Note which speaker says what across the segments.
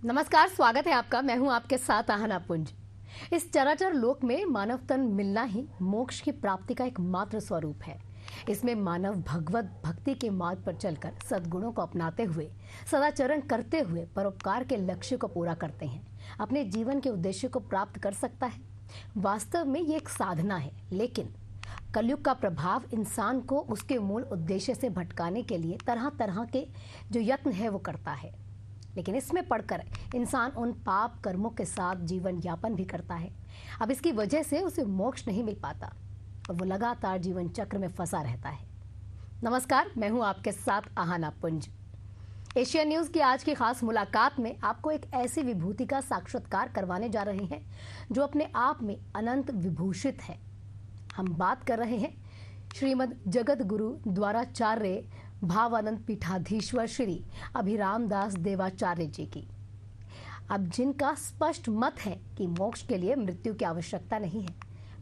Speaker 1: नमस्कार, स्वागत है आपका। मैं हूं आपके साथ आहना पुंज। इस चराचर लोक में मानव तन मिलना ही मोक्ष की प्राप्ति का एकमात्र स्वरूप है। इसमें मानव भगवत भक्ति के मार्ग पर चलकर सद्गुणों को अपनाते हुए सदाचरण करते हुए परोपकार के लक्ष्य को पूरा करते हैं, अपने जीवन के उद्देश्य को प्राप्त कर सकता है। वास्तव में ये एक साधना है, लेकिन कलयुग का प्रभाव इंसान को उसके मूल उद्देश्य से भटकाने के लिए तरह तरह के जो यत्न है वो करता है। लेकिन इसमें पड़कर इंसान उन पाप कर्मों के साथ जीवन यापन भी करता है। अब इसकी वजह से उसे मोक्ष नहीं मिल पाता और वो लगातार जीवन चक्र में फंसा रहता है। नमस्कार, मैं हूं आपके साथ आहना पुंज। एशियन न्यूज की आज की खास मुलाकात में आपको एक ऐसी विभूति का साक्षात्कार करवाने जा रहे हैं जो अपने आप में अनंत विभूषित है। हम बात कर रहे हैं श्रीमद जगत गुरु द्वाराचार्य भावानंद पीठाधीश्वर श्री अभिराम दास देवाचार्य जी की। अब जिनका स्पष्ट मत है कि मोक्ष के लिए मृत्यु की आवश्यकता नहीं है,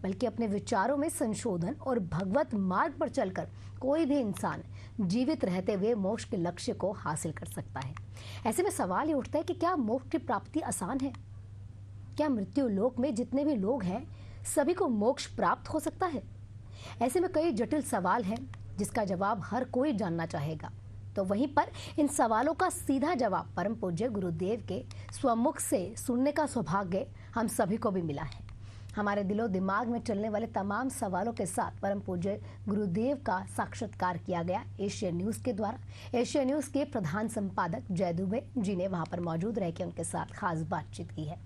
Speaker 1: बल्कि अपने विचारों में संशोधन और भगवत मार्ग पर चलकर कोई भी इंसान जीवित रहते हुए मोक्ष के लक्ष्य को हासिल कर सकता है। ऐसे में सवाल ये उठता है कि क्या मोक्ष की प्राप्ति आसान है? क्या मृत्यु लोक में जितने भी लोग हैं सभी को मोक्ष प्राप्त हो सकता है? ऐसे में कई जटिल सवाल हैं जिसका जवाब हर कोई जानना चाहेगा। तो वहीं पर इन सवालों का सीधा जवाब परम पूज्य गुरुदेव के स्वमुख से सुनने का सौभाग्य हम सभी को भी मिला है। हमारे दिलो दिमाग में चलने वाले तमाम सवालों के साथ परम पूज्य गुरुदेव का साक्षात्कार किया गया एशियन न्यूज के द्वारा। एशियन न्यूज के प्रधान संपादक जय दुबे जी ने वहां पर मौजूद रह के उनके साथ खास बातचीत की है।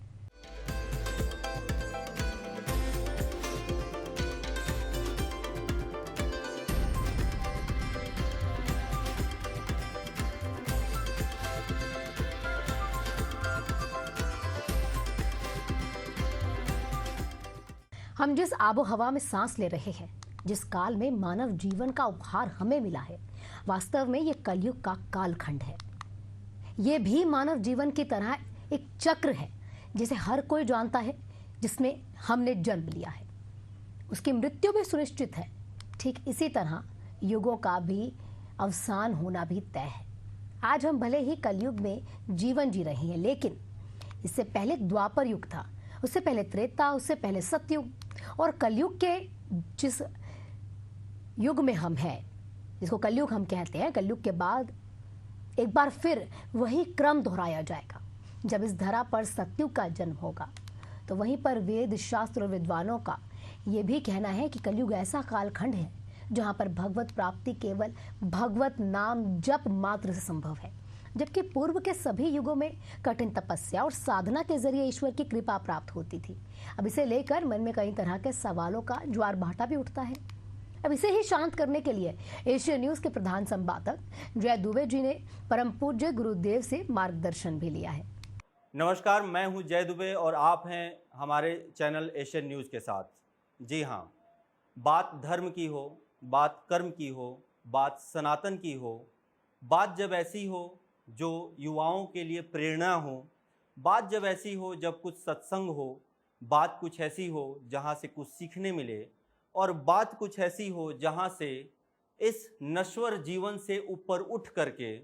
Speaker 1: हम जिस आबो हवा में सांस ले रहे हैं, जिस काल में मानव जीवन का उपहार हमें मिला है, वास्तव में ये कलयुग का कालखंड है। ये भी मानव जीवन की तरह एक चक्र है जिसे हर कोई जानता है, जिसमें हमने जन्म लिया है। उसकी मृत्यु भी सुनिश्चित है। ठीक इसी तरह युगों का भी अवसान होना भी तय है। आज हम भले ही कलयुग में जीवन जी रहे हैं, लेकिन इससे पहले द्वापर युग था, उससे पहले त्रेता, उससे पहले सतयुग, और कलयुग के जिस युग में हम हैं, जिसको कलयुग हम कहते हैं, कलयुग के बाद एक बार फिर वही क्रम दोहराया जाएगा। जब इस धरा पर सतयुग का जन्म होगा, तो वहीं पर वेद शास्त्र और विद्वानों का ये भी कहना है कि कलयुग ऐसा कालखंड है जहां पर भगवत प्राप्ति केवल भगवत नाम जप मात्र से संभव है, जबकि पूर्व के सभी युगों में कठिन तपस्या और साधना के जरिए ईश्वर की कृपा प्राप्त होती थी। अब इसे लेकर मन में कई तरह के सवालों का ज्वार भाटा भी उठता है। अब इसे ही शांत करने के लिए एशियन न्यूज के प्रधान संपादक जय दुबे जी ने परम पूज्य गुरुदेव से मार्गदर्शन भी लिया है।
Speaker 2: नमस्कार, मैं हूं जय दुबे और आप हैं हमारे चैनल एशियन न्यूज के साथ। जी हाँ, बात धर्म की हो, बात कर्म की हो, बात सनातन की हो, बात जब ऐसी हो जो युवाओं के लिए प्रेरणा हो, बात जब ऐसी हो जब कुछ सत्संग हो, बात कुछ ऐसी हो जहाँ से कुछ सीखने मिले, और बात कुछ ऐसी हो जहाँ से इस नश्वर जीवन से ऊपर उठ करके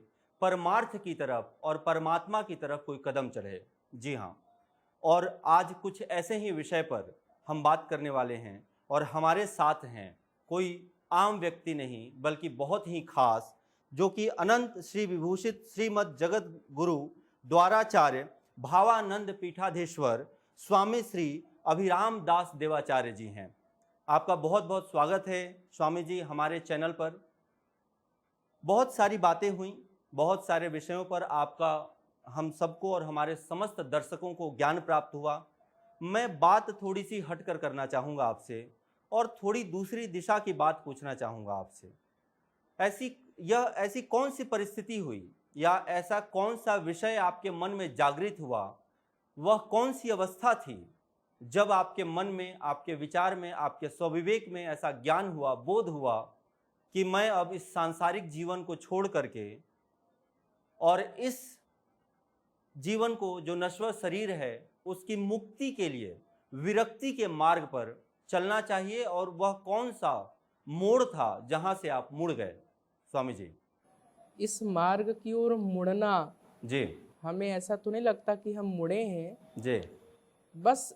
Speaker 2: परमार्थ की तरफ और परमात्मा की तरफ कोई कदम चढ़े। जी हाँ, और आज कुछ ऐसे ही विषय पर हम बात करने वाले हैं, और हमारे साथ हैं कोई आम व्यक्ति नहीं बल्कि बहुत ही खास, जो कि अनंत श्री विभूषित श्रीमद जगत गुरु द्वाराचार्य भावानंद पीठाधीश्वर स्वामी श्री अभिराम दास देवाचार्य जी हैं। आपका बहुत बहुत स्वागत है स्वामी जी हमारे चैनल पर। बहुत सारी बातें हुई, बहुत सारे विषयों पर आपका हम सबको और हमारे समस्त दर्शकों को ज्ञान प्राप्त हुआ। मैं बात थोड़ी सी हटकर करना चाहूँगा आपसे, और थोड़ी दूसरी दिशा की बात पूछना चाहूँगा आपसे। ऐसी कौन सी परिस्थिति हुई या ऐसा कौन सा विषय आपके मन में जागृत हुआ, वह कौन सी अवस्था थी जब आपके मन में, आपके विचार में, आपके स्वविवेक में ऐसा ज्ञान हुआ, बोध हुआ कि मैं अब इस सांसारिक जीवन को छोड़ करके और इस जीवन को, जो नश्वर शरीर है, उसकी मुक्ति के लिए विरक्ति के मार्ग पर चलना चाहिए, और वह कौन सा मोड़ था जहां से आप मुड़ गए स्वामी जी?
Speaker 3: इस मार्ग की ओर मुड़ना
Speaker 2: जी
Speaker 3: हमें ऐसा तो नहीं लगता कि हम मुड़े हैं,
Speaker 2: जी
Speaker 3: बस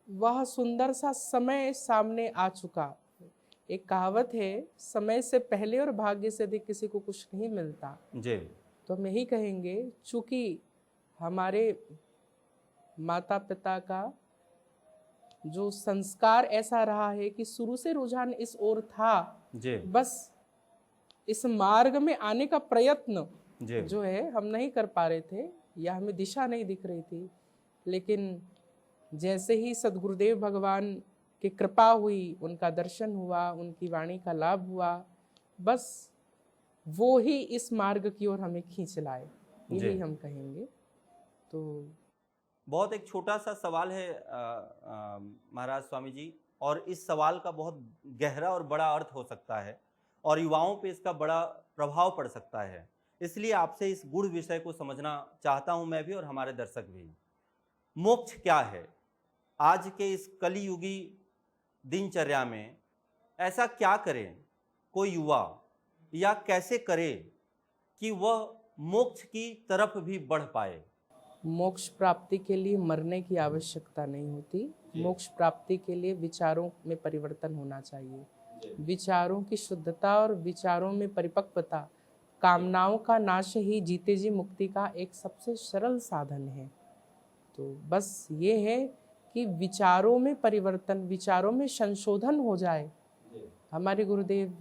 Speaker 3: वह सुंदर सा समय सामने आ चुका। एक कहावत है, समय से पहले और भाग्य से अधिक किसी को कुछ नहीं मिलता।
Speaker 2: जी
Speaker 3: तो हम यही कहेंगे, चूंकि हमारे माता पिता का जो संस्कार ऐसा रहा है कि शुरू से रुझान इस ओर था,
Speaker 2: जी
Speaker 3: बस इस मार्ग में आने का प्रयत्न
Speaker 2: जी
Speaker 3: जो है हम नहीं कर पा रहे थे, या हमें दिशा नहीं दिख रही थी। लेकिन जैसे ही सद्गुरुदेव भगवान की कृपा हुई, उनका दर्शन हुआ, उनकी वाणी का लाभ हुआ, बस वो ही इस मार्ग की ओर हमें खींच लाए,
Speaker 2: जी।
Speaker 3: यही हम कहेंगे। तो
Speaker 2: बहुत एक छोटा सा सवाल है महाराज स्वामी जी, और इस सवाल का बहुत गहरा और बड़ा अर्थ हो सकता है और युवाओं पे इसका बड़ा प्रभाव पड़ सकता है। इसलिए आपसे इस गूढ़ विषय को समझना चाहता हूं मैं भी और हमारे दर्शक भी। मोक्ष क्या है? आज के इस कलियुगी दिनचर्या में ऐसा क्या करे कोई युवा, या कैसे करे कि वह मोक्ष की तरफ भी बढ़ पाए?
Speaker 3: मोक्ष प्राप्ति के लिए मरने की आवश्यकता नहीं होती। मोक्ष प्राप्ति के लिए विचारों में परिवर्तन होना चाहिए। विचारों की शुद्धता और विचारों में परिपक्वता, कामनाओं का नाश ही जीते जी मुक्ति का एक सबसे सरल साधन है। तो बस ये है कि विचारों में परिवर्तन, विचारों में संशोधन हो जाए। हमारे गुरुदेव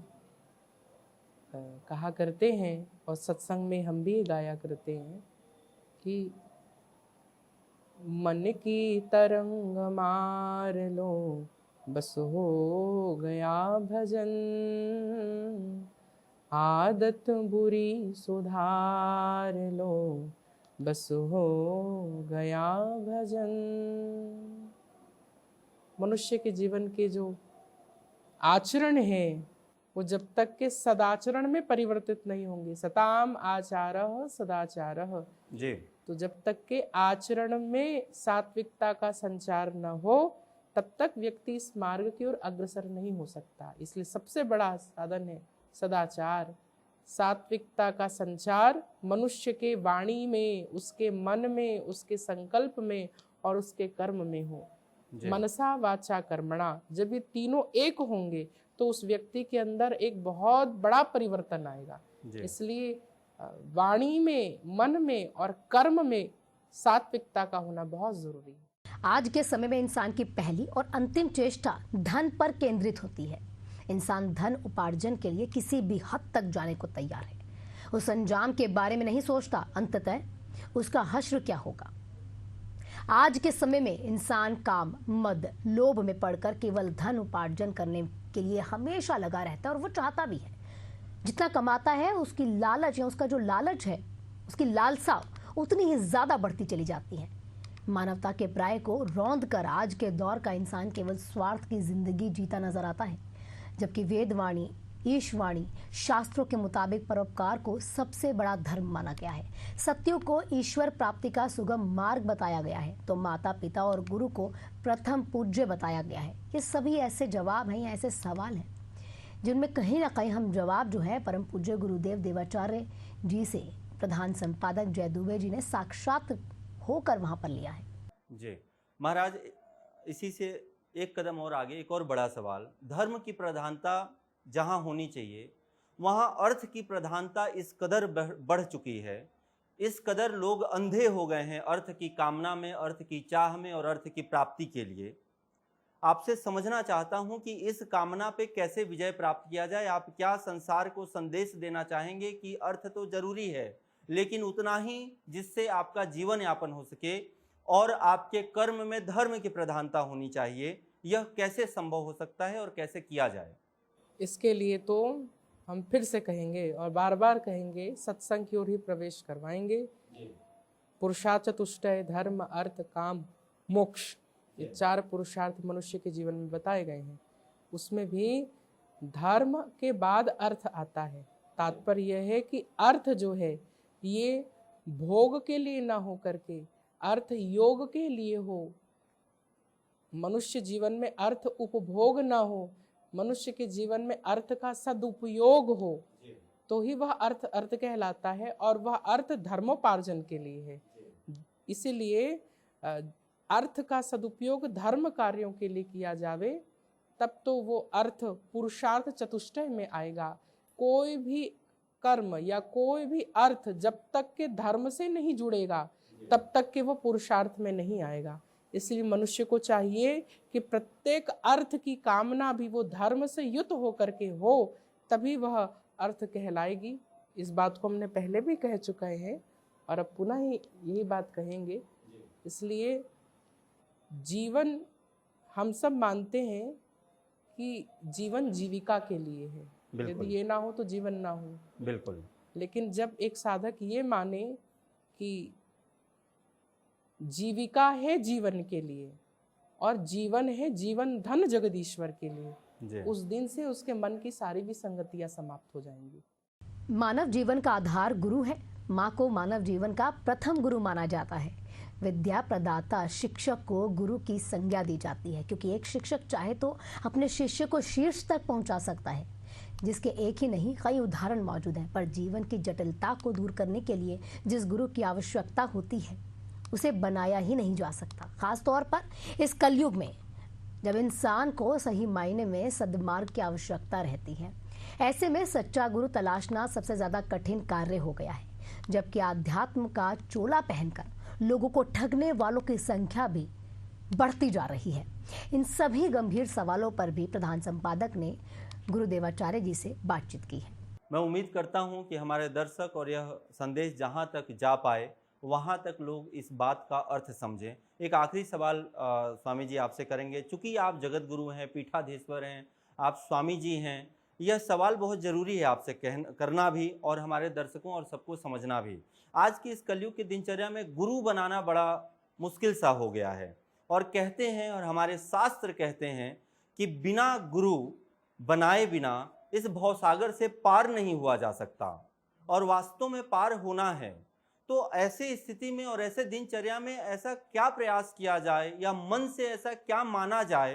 Speaker 3: कहा करते हैं, और सत्संग में हम भी गाया करते हैं, कि मन की तरंग मार लो, बस हो गया भजन, आदत बुरी सुधार लो, बस हो गया भजन। मनुष्य के जीवन के जो आचरण है, वो जब तक के सदाचरण में परिवर्तित नहीं होंगे, सताम आचारः सदाचारः,
Speaker 2: जी
Speaker 3: तो जब तक के आचरण में सात्विकता का संचार न हो, तब तक व्यक्ति इस मार्ग की ओर अग्रसर नहीं हो सकता। इसलिए सबसे बड़ा साधन है सदाचार। सात्विकता का संचार मनुष्य के वाणी में, उसके मन में, उसके संकल्प में और उसके कर्म में हो। मनसा वाचा कर्मणा, जब ये तीनों एक होंगे तो उस व्यक्ति के अंदर एक बहुत बड़ा परिवर्तन आएगा। इसलिए वाणी में, मन में और कर्म में सात्विकता का होना बहुत जरूरी है।
Speaker 1: आज के समय में इंसान की पहली और अंतिम चेष्टा धन पर केंद्रित होती है। इंसान धन उपार्जन के लिए किसी भी हद तक जाने को तैयार है। उस अंजाम के बारे में नहीं सोचता अंततः उसका हश्र क्या होगा। आज के समय में इंसान काम, मद, लोभ में पड़कर केवल धन उपार्जन करने के लिए हमेशा लगा रहता है, और वो चाहता भी है। जितना कमाता है उसकी लालच, या उसका जो लालच है, उसकी लालसा उतनी ही ज्यादा बढ़ती चली जाती है। मानवता के प्राय को रौंद कर आज के दौर का इंसान केवल स्वार्थ की जिंदगी जीता नजर आता है, जबकि वेदवाणी, ईशवाणी, शास्त्रों के मुताबिक परोपकार को सबसे बड़ा धर्म माना गया है। सत्यों को ईश्वर प्राप्ति का सुगम मार्ग बताया गया है, तो माता पिता और गुरु को प्रथम पूज्य बताया गया है। ये सभी ऐसे जवाब हैं, ऐसे सवाल हैं जिनमें कहीं ना कहीं हम जवाब जो है परम पूज्य गुरुदेव देवाचार्य जी से प्रधान संपादक जय दुबे जी ने साक्षात होकर वहां पर लिया है।
Speaker 2: जी महाराज, इसी से एक कदम और आगे एक और बड़ा सवाल, धर्म की प्रधानता जहां होनी चाहिए वहां अर्थ की प्रधानता इस कदर बढ़ चुकी है, इस कदर लोग अंधे हो गए हैं अर्थ की कामना में, अर्थ की चाह में और अर्थ की प्राप्ति के लिए। आपसे समझना चाहता हूं कि इस कामना पे कैसे विजय प्राप्त किया जाए। आप क्या संसार को संदेश देना चाहेंगे कि अर्थ तो जरूरी है, लेकिन उतना ही जिससे आपका जीवन यापन हो सके, और आपके कर्म में धर्म की प्रधानता होनी चाहिए। यह कैसे संभव हो सकता है और कैसे किया जाए?
Speaker 3: इसके लिए तो हम फिर से कहेंगे और बार बार कहेंगे, सत्संग की ओर ही प्रवेश करवाएंगे। पुरुषार्थ चतुष्टय, धर्म, अर्थ, काम, मोक्ष, ये 4 पुरुषार्थ मनुष्य के जीवन में बताए गए हैं। उसमें भी धर्म के बाद अर्थ आता है। तात्पर्य यह है कि अर्थ जो है ये भोग के लिए ना हो करके अर्थ योग के लिए हो। मनुष्य जीवन में अर्थ उपभोग ना हो, मनुष्य के जीवन में अर्थ का सदुपयोग हो। तो ही वह अर्थ अर्थ कहलाता है, और वह अर्थ धर्मोपार्जन के लिए है। इसीलिए अर्थ का सदुपयोग धर्म कार्यों के लिए किया जावे, तब तो वो अर्थ पुरुषार्थ चतुष्टय में आएगा। कोई भी कर्म या कोई भी अर्थ जब तक के धर्म से नहीं जुड़ेगा तब तक के वो पुरुषार्थ में नहीं आएगा। इसलिए मनुष्य को चाहिए कि प्रत्येक अर्थ की कामना भी वो धर्म से युक्त होकर के हो, तभी वह अर्थ कहलाएगी। इस बात को हमने पहले भी कह चुके हैं और अब पुनः ही यही बात कहेंगे। इसलिए जीवन, हम सब मानते हैं कि जीवन जीविका के लिए है, यदि ये ना हो तो जीवन ना हो।
Speaker 2: बिल्कुल।
Speaker 3: लेकिन जब एक साधक ये माने कि जीविका है जीवन के लिए और जीवन है जीवन धन जगदीश्वर के लिए, उस दिन से उसके मन की सारी विसंगतियां समाप्त हो जाएंगी।
Speaker 1: मानव जीवन का आधार गुरु है। माँ को मानव जीवन का प्रथम गुरु माना जाता है। विद्या प्रदाता शिक्षक को गुरु की संज्ञा दी जाती है, क्योंकि एक शिक्षक चाहे तो अपने शिष्य को शीर्ष तक पहुंचा सकता है, जिसके एक ही नहीं कई उदाहरण मौजूद हैं। पर जीवन की जटिलता को दूर करने के लिए जिस गुरु की आवश्यकता होती है उसे बनाया ही नहीं जा सकता। खास तौर पर इस कलयुग में, जब इंसान को सही मायने में सद्मार्ग की आवश्यकता रहती है, ऐसे में सच्चा गुरु तलाशना सबसे ज्यादा कठिन कार्य हो गया है। जबकि आध्यात्म का चोला पहनकर लोगों को ठगने वालों की संख्या भी बढ़ती जा रही है। इन सभी गंभीर सवालों पर भी प्रधान संपादक ने गुरुदेवाचार्य जी से बातचीत की है।
Speaker 2: मैं उम्मीद करता हूं कि हमारे दर्शक और यह संदेश जहां तक जा पाए वहां तक लोग इस बात का अर्थ समझें। एक आखिरी सवाल स्वामी जी आपसे करेंगे, चूंकि आप जगत गुरु हैं, पीठाधीश्वर हैं, आप स्वामी जी हैं, यह सवाल बहुत ज़रूरी है आपसे करना भी और हमारे दर्शकों और सबको समझना भी। आज की इस कलयुग की दिनचर्या में गुरु बनाना बड़ा मुश्किल सा हो गया है, और कहते हैं और हमारे शास्त्र कहते हैं कि बिना गुरु बनाए बिना इस भवसागर से पार नहीं हुआ जा सकता, और वास्तव में पार होना है। तो ऐसे स्थिति में और ऐसे दिनचर्या में ऐसा क्या प्रयास किया जाए या मन से ऐसा क्या माना जाए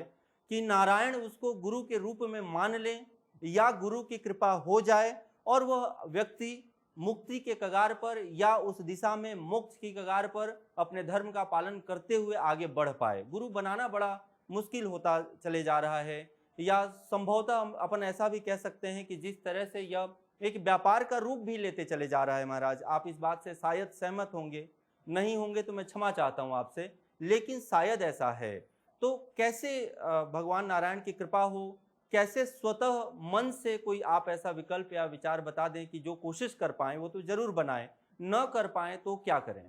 Speaker 2: कि नारायण उसको गुरु के रूप में मान ले या गुरु की कृपा हो जाए और वह व्यक्ति मुक्ति के कगार पर या उस दिशा में मोक्ष की कगार पर अपने धर्म का पालन करते हुए आगे बढ़ पाए। गुरु बनाना बड़ा मुश्किल होता चले जा रहा है, या संभवतः अपन ऐसा भी कह सकते हैं कि जिस तरह से यह एक व्यापार का रूप भी लेते चले जा रहा है। महाराज, आप इस बात से शायद सहमत होंगे, नहीं होंगे तो मैं क्षमा चाहता हूं आपसे, लेकिन शायद ऐसा है। तो कैसे भगवान नारायण की कृपा हो, कैसे स्वतः मन से कोई आप ऐसा विकल्प या विचार बता दें कि जो कोशिश कर पाएं वो तो जरूर बनाएं, न कर पाएं तो क्या करें?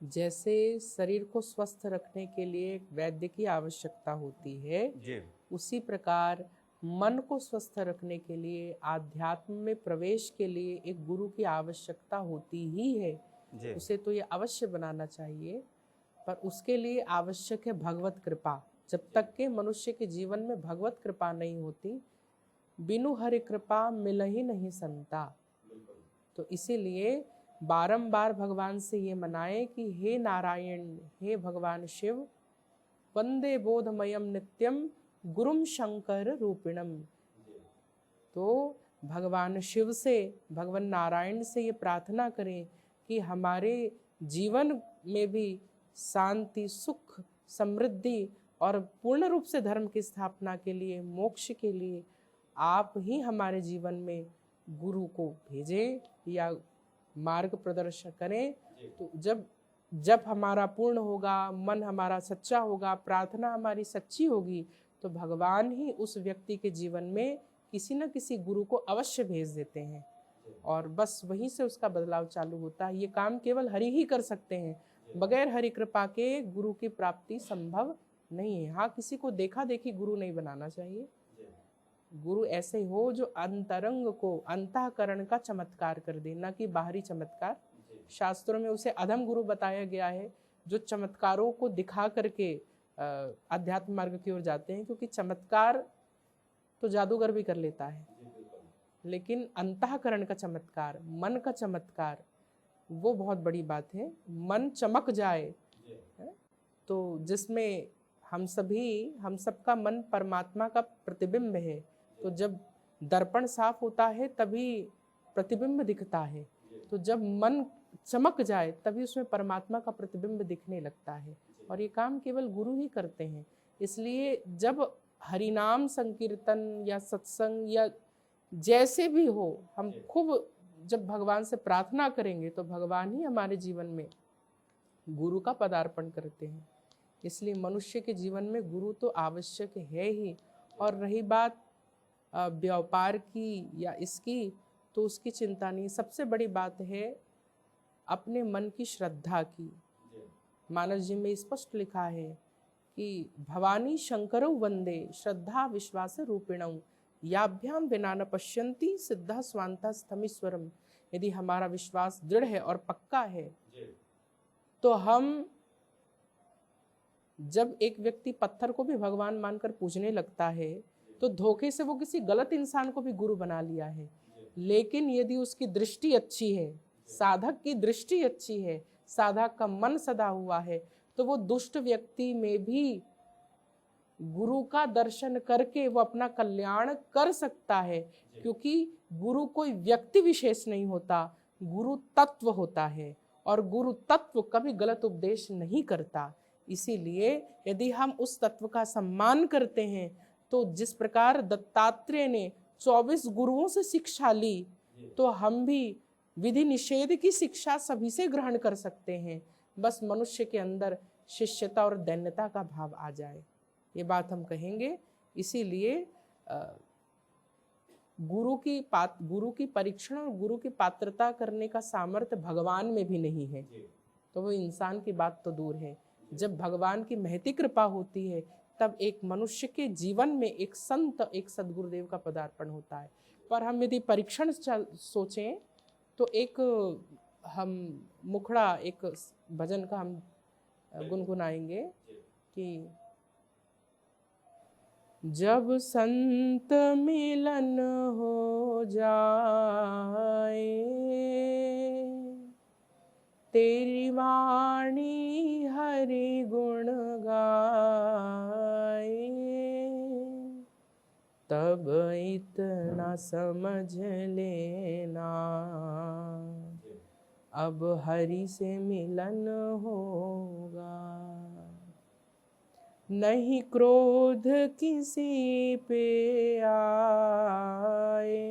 Speaker 3: जैसे शरीर को स्वस्थ रखने के लिए एक वैद्य की आवश्यकता होती है
Speaker 2: जी,
Speaker 3: उसी प्रकार मन को स्वस्थ रखने के लिए, आध्यात्म में प्रवेश के लिए एक गुरु की आवश्यकता होती ही है।
Speaker 2: जी।
Speaker 3: उसे तो ये अवश्य बनाना चाहिए, पर उसके लिए आवश्यक है भगवत कृपा। जब तक के मनुष्य के जीवन में भगवत कृपा नहीं होती, बिनु हरि कृपा मिल ही नहीं संता। तो इसीलिए बारंबार भगवान से ये मनाए कि हे नारायण, हे भगवान शिव, वंदे बोधमयम नित्यम गुरुम शंकर रूपिणम। तो भगवान शिव से, भगवान नारायण से ये प्रार्थना करें कि हमारे जीवन में भी शांति, सुख, समृद्धि और पूर्ण रूप से धर्म की स्थापना के लिए, मोक्ष के लिए आप ही हमारे जीवन में गुरु को भेजें या मार्ग प्रदर्शन करें। तो जब हमारा पूर्ण होगा, मन हमारा सच्चा होगा, प्रार्थना हमारी सच्ची होगी, तो भगवान ही उस व्यक्ति के जीवन में किसी न किसी गुरु को अवश्य भेज देते हैं, और बस वहीं से उसका बदलाव चालू होता है। ये काम केवल हरि ही कर सकते हैं, बगैर हरि कृपा के गुरु की प्राप्ति संभव नहीं है। हाँ, किसी को देखा देखी गुरु नहीं बनाना चाहिए। गुरु ऐसे हो जो अंतरंग को, अंतःकरण का चमत्कार कर दे, ना कि बाहरी चमत्कार। शास्त्रों में उसे अधम गुरु बताया गया है जो चमत्कारों को दिखा करके अध्यात्म मार्ग की ओर जाते हैं, क्योंकि चमत्कार तो जादूगर भी कर लेता है, लेकिन अंतःकरण का चमत्कार, मन का चमत्कार, वो बहुत बड़ी बात है। मन चमक जाए, तो जिसमें हम सबका मन परमात्मा का प्रतिबिंब है, तो जब दर्पण साफ होता है तभी प्रतिबिंब दिखता है। तो जब मन चमक जाए तभी उसमें परमात्मा का प्रतिबिंब दिखने लगता है, और ये काम केवल गुरु ही करते हैं। इसलिए जब हरिनाम संकीर्तन या सत्संग या जैसे भी हो, हम खूब जब भगवान से प्रार्थना करेंगे तो भगवान ही हमारे जीवन में गुरु का पदार्पण करते हैं। इसलिए मनुष्य के जीवन में गुरु तो आवश्यक है ही। और रही बात व्यापार की या इसकी, तो उसकी चिंता नहीं। सबसे बड़ी बात है अपने मन की श्रद्धा की। मानस जी में स्पष्ट लिखा है कि भवानी शंकरौ वंदे श्रद्धा विश्वास रूपिणौ याभ्याम विना न पश्यन्ति सिद्धा स्वांता स्थमीश्वरम। यदि हमारा विश्वास दृढ़ है और पक्का है तो हम, जब एक व्यक्ति पत्थर को भी भगवान मानकर पूजने लगता है तो धोखे से वो किसी गलत इंसान को भी गुरु बना लिया है। लेकिन यदि उसकी दृष्टि अच्छी है, साधक की दृष्टि अच्छी है, साधक का मन सदा हुआ है, तो वो दुष्ट व्यक्ति में भी गुरु का दर्शन करके वो अपना कल्याण कर सकता है। क्योंकि गुरु कोई व्यक्ति विशेष नहीं होता, गुरु तत्व होता है, और गुरु तत्व कभी गलत उपदेश नहीं करता। इसीलिए यदि हम उस तत्व का सम्मान करते हैं तो जिस प्रकार दत्तात्रेय ने 24 गुरुओं से शिक्षा ली, तो हम भी विधि निषेध की शिक्षा सभी से ग्रहण कर सकते हैं। बस मनुष्य के अंदर शिष्यता और दैन्यता का भाव आ जाए, ये बात हम कहेंगे। इसीलिए गुरु की परीक्षण और गुरु की पात्रता करने का सामर्थ्य भगवान में भी नहीं है, तो वो इंसान की बात तो दूर है। जब भगवान की महती कृपा होती है तब एक मनुष्य के जीवन में एक संत, एक सद्गुरुदेव का पदार्पण होता है। पर हम यदि परीक्षण सोचें तो एक हम मुखड़ा, एक भजन का हम गुनगुनाएंगे कि जब संत मिलन हो जाए तेरी वाणी हरि गुण गाए, तब इतना समझ लेना अब हरि से मिलन होगा। नहीं क्रोध किसी पे आए,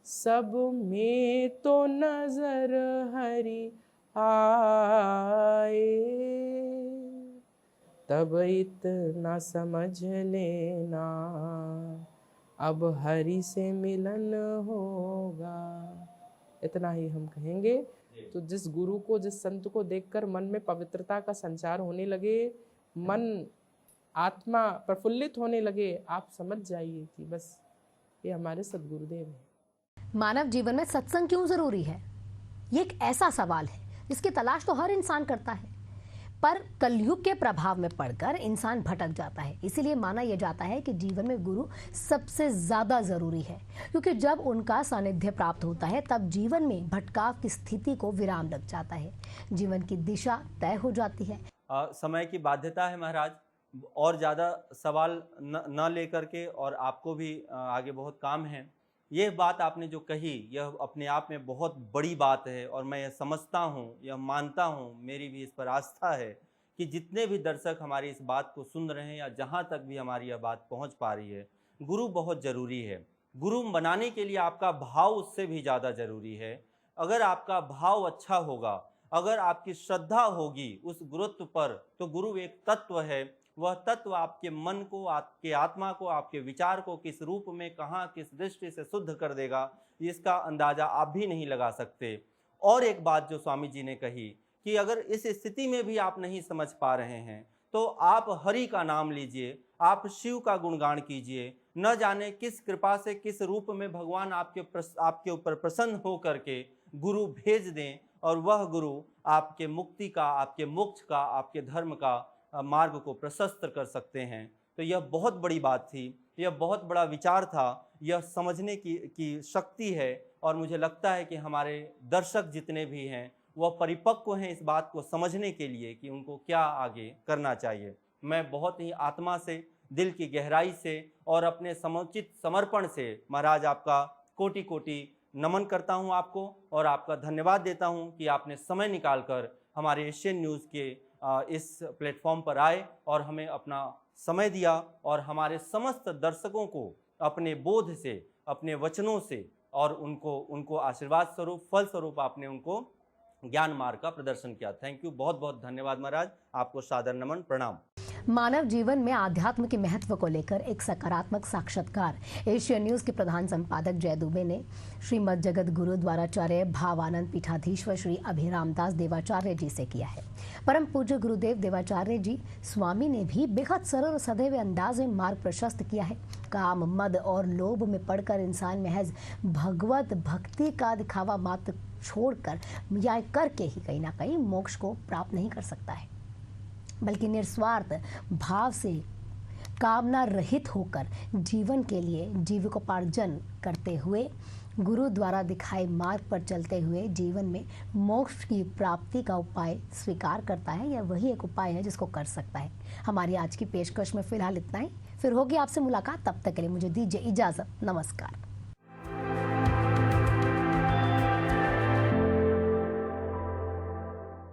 Speaker 3: सब में तो नजर हरि आए, तब इतना समझ लेना अब हरि से मिलन होगा। इतना ही हम कहेंगे। तो जिस गुरु को, जिस संत को देखकर मन में पवित्रता का संचार होने लगे, मन आत्मा प्रफुल्लित होने लगे, आप समझ जाइए कि बस ये हमारे सद्गुरुदेव हैं।
Speaker 1: मानव जीवन में सत्संग क्यों जरूरी है? ये एक ऐसा सवाल है जिसकी तलाश तो हर इंसान करता है, पर कलयुग के प्रभाव में पड़कर इंसान भटक जाता है। इसीलिए माना यह जाता है कि जीवन में गुरु सबसे ज्यादा जरूरी है, क्योंकि जब उनका सानिध्य प्राप्त होता है तब जीवन में भटकाव की स्थिति को विराम लग जाता है, जीवन की दिशा तय हो जाती है।
Speaker 2: समय की बाध्यता है महाराज, और ज़्यादा सवाल न लेकर के, और आपको भी आगे बहुत काम है। ये बात आपने जो कही यह अपने आप में बहुत बड़ी बात है, और मैं यह समझता हूँ, यह मानता हूँ, मेरी भी इस पर आस्था है कि जितने भी दर्शक हमारी इस बात को सुन रहे हैं या जहाँ तक भी हमारी यह बात पहुँच पा रही है, गुरु बहुत ज़रूरी है। गुरु बनाने के लिए आपका भाव उससे भी ज़्यादा ज़रूरी है। अगर आपका भाव अच्छा होगा, अगर आपकी श्रद्धा होगी उस गुरुत्व पर, तो गुरु एक तत्व है। वह तत्व आपके मन को, आपके आत्मा को, आपके विचार को किस रूप में, कहाँ, किस दृष्टि से शुद्ध कर देगा, इसका अंदाजा आप भी नहीं लगा सकते। और एक बात जो स्वामी जी ने कही कि अगर इस स्थिति में भी आप नहीं समझ पा रहे हैं तो आप हरि का नाम लीजिए, आप शिव का गुणगान कीजिए। न जाने किस कृपा से, किस रूप में भगवान आपके ऊपर प्रसन्न हो करके गुरु भेज दें, और वह गुरु आपके मुक्ति का, आपके मोक्ष का, आपके धर्म का मार्ग को प्रशस्त कर सकते हैं। तो यह बहुत बड़ी बात थी, यह बहुत बड़ा विचार था, यह समझने की शक्ति है। और मुझे लगता है कि हमारे दर्शक जितने भी हैं वह परिपक्व हैं इस बात को समझने के लिए कि उनको क्या आगे करना चाहिए। मैं बहुत ही आत्मा से दिल की गहराई से और अपने समुचित समर्पण से महाराज आपका कोटि कोटि नमन करता हूं आपको और आपका धन्यवाद देता हूं कि आपने समय निकालकर हमारे एशियन न्यूज़ के इस प्लेटफॉर्म पर आए और हमें अपना समय दिया और हमारे समस्त दर्शकों को अपने बोध से, अपने वचनों से और उनको आशीर्वाद स्वरूप, फल स्वरूप आपने उनको ज्ञान मार्ग का प्रदर्शन किया। थैंक यू, बहुत बहुत धन्यवाद महाराज, आपको सादर नमन, प्रणाम।
Speaker 1: मानव जीवन में आध्यात्म के महत्व को लेकर एक सकारात्मक साक्षात्कार एशियन न्यूज़ के प्रधान संपादक जय दुबे ने श्रीमद जगत गुरु द्वाराचार्य भावानंद पीठाधीश्वर श्री अभिरामदास देवाचार्य जी से किया है। परम पूज्य गुरुदेव देवाचार्य जी स्वामी ने भी बेहद सरल और सदैव अंदाज में मार्ग प्रशस्त किया है। काम, मद और लोभ में पड़कर इंसान महज भगवत भक्ति का दिखावा मात्र छोड़कर या करके ही कहीं ना कहीं मोक्ष को प्राप्त नहीं कर सकता है, बल्कि निस्वार्थ भाव से कामना रहित होकर जीवन के लिए जीविकोपार्जन करते हुए गुरु द्वारा दिखाए मार्ग पर चलते हुए जीवन में मोक्ष की प्राप्ति का उपाय स्वीकार करता है। यह वही एक उपाय है जिसको कर सकता है। हमारी आज की पेशकश में फिलहाल इतना ही, फिर होगी आपसे मुलाकात। तब तक के लिए मुझे दीजिए इजाजत। नमस्कार।